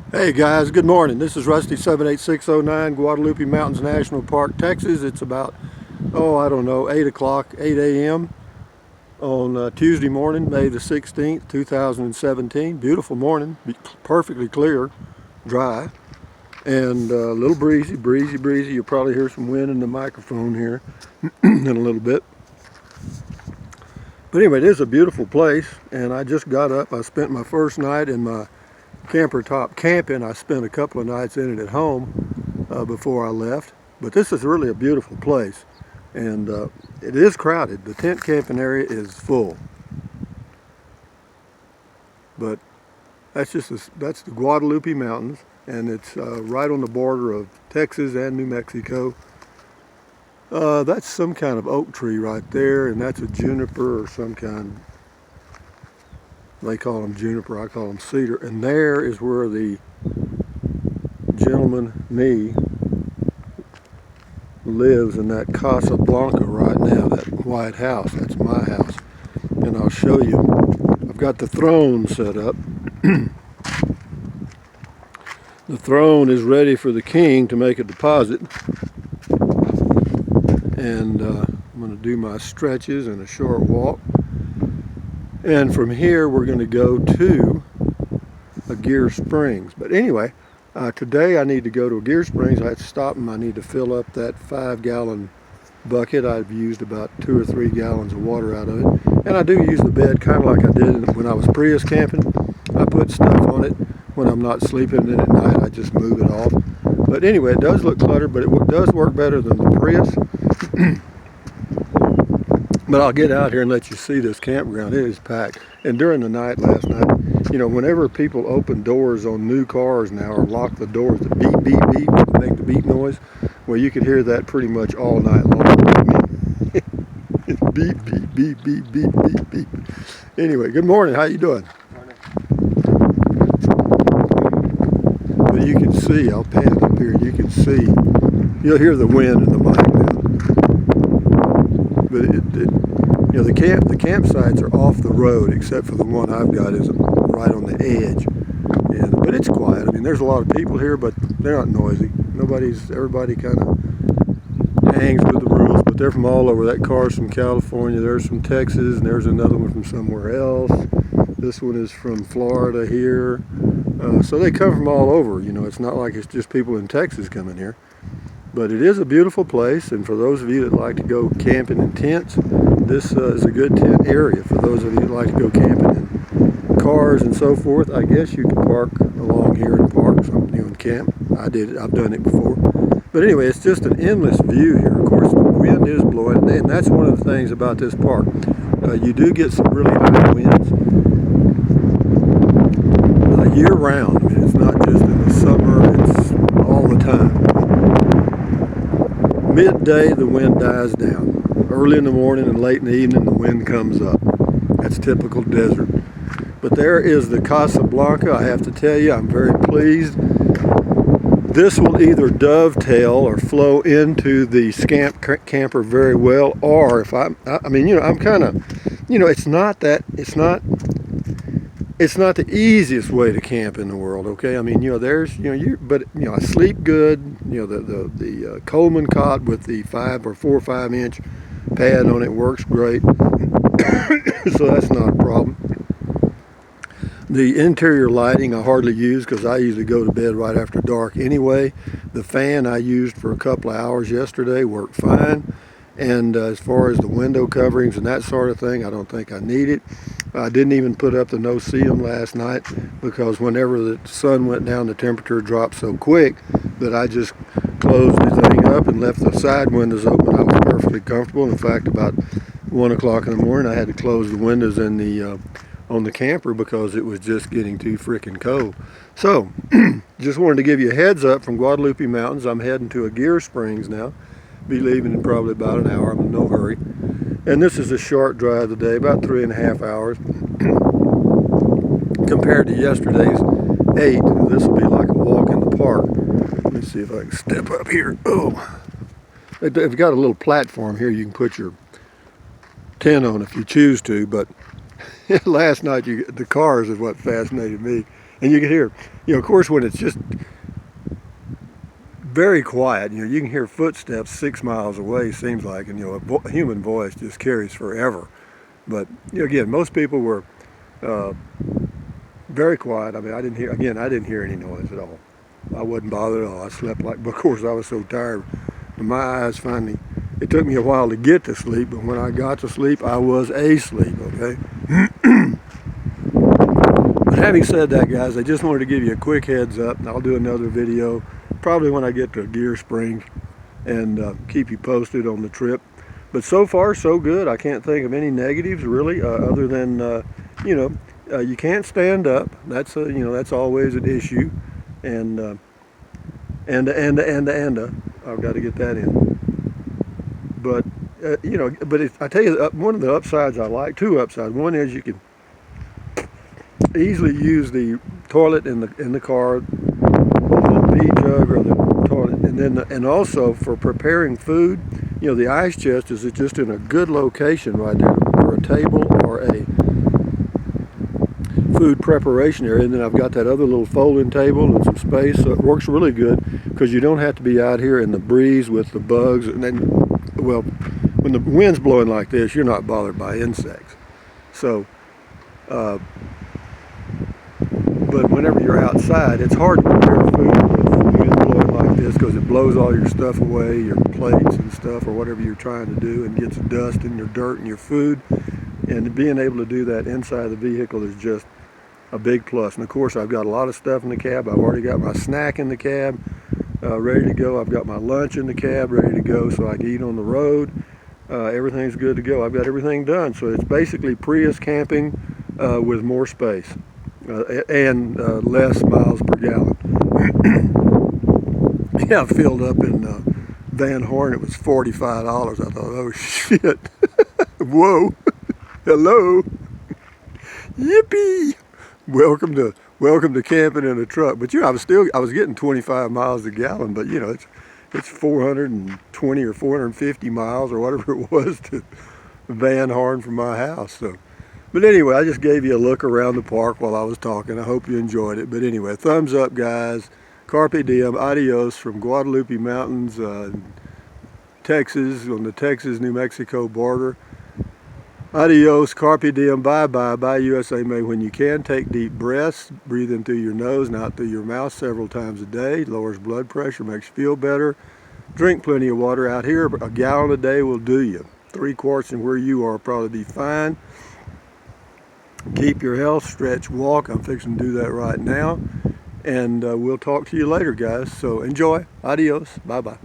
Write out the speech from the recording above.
Hey guys, good morning. This is Rusty 78609, Guadalupe Mountains National Park, Texas. It's about, I don't know, 8 o'clock, 8 a.m. on Tuesday morning, May the 16th, 2017. Beautiful morning, perfectly clear, dry, and a little breezy. You'll probably hear some wind in the microphone here in a little bit. But anyway, it is a beautiful place, and I just got up. I spent my first night in my camper top camping. I spent a couple of nights in it at home before I left. But this is really a beautiful place, and it is crowded. The tent camping area is full. But that's the Guadalupe Mountains, and it's right on the border of Texas and New Mexico. That's some kind of oak tree right there, and that's a juniper or some kind. They call them juniper, I call them cedar. And there is where the gentleman, me, lives in that Casa Blanca right now, that white house. That's my house. And I'll show you. I've got the throne set up. The throne is ready for the king to make a deposit. And I'm going to do my stretches and a short walk. And from here, we're going to go to a Gear Springs. But anyway, today I need to go to a Gear Springs. I had to stop and I need to fill up that 5-gallon bucket. I've used about 2 or 3 gallons of water out of it. And I do use the bed kind of like I did when I was Prius camping. I put stuff on it when I'm not sleeping in at night. I just move it off. But anyway, it does look cluttered, but it does work better than the Prius. But I'll get out here and let you see this campground. It is packed. And during the night last night, you know, whenever people open doors on new cars now or lock the doors, the beep, beep, beep, make the beep noise, well, you could hear that pretty much all night long. I mean, it's beep, beep, beep, beep, beep, beep, beep. Anyway, good morning. How you doing? Morning. But you can see, I'll pan up here, you can see, you'll hear the wind in the mic now. But you know, the campsites are off the road, except for the one I've got is right on the edge. But it's quiet. I mean, there's a lot of people here, but they're not noisy. Everybody kind of hangs with the rules, but they're from all over. That car's from California, there's from Texas, and there's another one from somewhere else. This one is from Florida here. So they come from all over. You know, it's not like it's just people in Texas coming here. But it is a beautiful place, and for those of you that like to go camping in tents, this is a good tent area. For those of you that like to go camping in cars and so forth, I guess you can park along here and park something and camp. I did it. I've done it before. But anyway, it's just an endless view here. Of course, the wind is blowing, and that's one of the things about this park. You do get some really high winds year-round. I mean, it's not just in the summer; it's all the time. Midday, the wind dies down. Early in the morning and late in the evening, the wind comes up. That's typical desert. But there is the Casa Blanca. I have to tell you, I'm very pleased. This will either dovetail or flow into the Scamp camper very well, or if I mean, you know, I'm kind of, you know, it's not the easiest way to camp in the world, okay? I mean, you know, I sleep good. You know, the Coleman cot with the 4 or 5 inch pad on it works great. So that's not a problem. The interior lighting I hardly use because I usually go to bed right after dark anyway. The fan I used for a couple of hours yesterday worked fine. And as far as the window coverings and that sort of thing, I don't think I need it. I didn't even put up the no-see-em last night because whenever the sun went down, the temperature dropped so quick that I just closed the thing up and left the side windows open. I was perfectly comfortable. In fact, about 1 o'clock in the morning, I had to close the windows in the on the camper because it was just getting too freaking cold. So, just wanted to give you a heads up from Guadalupe Mountains. I'm heading to a Gear Springs now. Be leaving in probably about an hour. I'm in no hurry. And this is a short drive today, about 3.5 hours. Compared to yesterday's 8, this will be like a walk in the park. Let me see if I can step up here. Oh, they've got a little platform here you can put your tent on if you choose to, but last night the cars is what fascinated me. And you can hear, of course, when it's just very quiet, you can hear footsteps 6 miles away, seems like, and a human voice just carries forever. But again, most people were very quiet. I mean, I didn't hear any noise at all. I wasn't bothered at all. I slept like, of course, I was so tired. My eyes finally, it took me a while to get to sleep, but when I got to sleep, I was asleep, okay? But having said that, guys, I just wanted to give you a quick heads up, and I'll do another video probably when I get to Gear Springs and keep you posted on the trip. But so far, so good. I can't think of any negatives, really, other than, you can't stand up. That's that's always an issue. And I've got to get that in. But I tell you, one of the upsides I like, two upsides. One is you can easily use the toilet in the car, the pee jug or the toilet, and also for preparing food. The ice chest is just in a good location right there for a table or a food preparation area. And then I've got that other little folding table and some space, so it works really good because you don't have to be out here in the breeze with the bugs. And then, well, when the wind's blowing like this, you're not bothered by insects. So, but whenever you're outside, it's hard to prepare food with the wind blowing like this because it blows all your stuff away, your plates and stuff or whatever you're trying to do, and gets dust and your dirt and your food. And being able to do that inside the vehicle is just a big plus. And of course, I've got a lot of stuff in the cab. I've already got my snack in the cab ready to go. I've got my lunch in the cab ready to go so I can eat on the road. Everything's good to go. I've got everything done. So it's basically Prius camping with more space and less miles per gallon. Yeah, I filled up in Van Horn. It was $45. I thought, oh shit. Whoa. Hello. Yippee. Welcome to camping in a truck. But I was getting 25 miles a gallon, but it's 420 or 450 miles or whatever it was to Van Horn from my house. So, but anyway, I just gave you a look around the park while I was talking. I hope you enjoyed it. But anyway, thumbs up, guys. Carpe diem, adios from Guadalupe Mountains, Texas, on the Texas-New Mexico border. Adios, carpe diem, bye-bye, bye USA May. When you can, take deep breaths, breathe in through your nose, not through your mouth several times a day. Lowers blood pressure, makes you feel better. Drink plenty of water out here. A gallon a day will do you. 3 quarts and where you are will probably be fine. Keep your health, stretch, walk. I'm fixing to do that right now. And we'll talk to you later, guys. So enjoy. Adios. Bye-bye.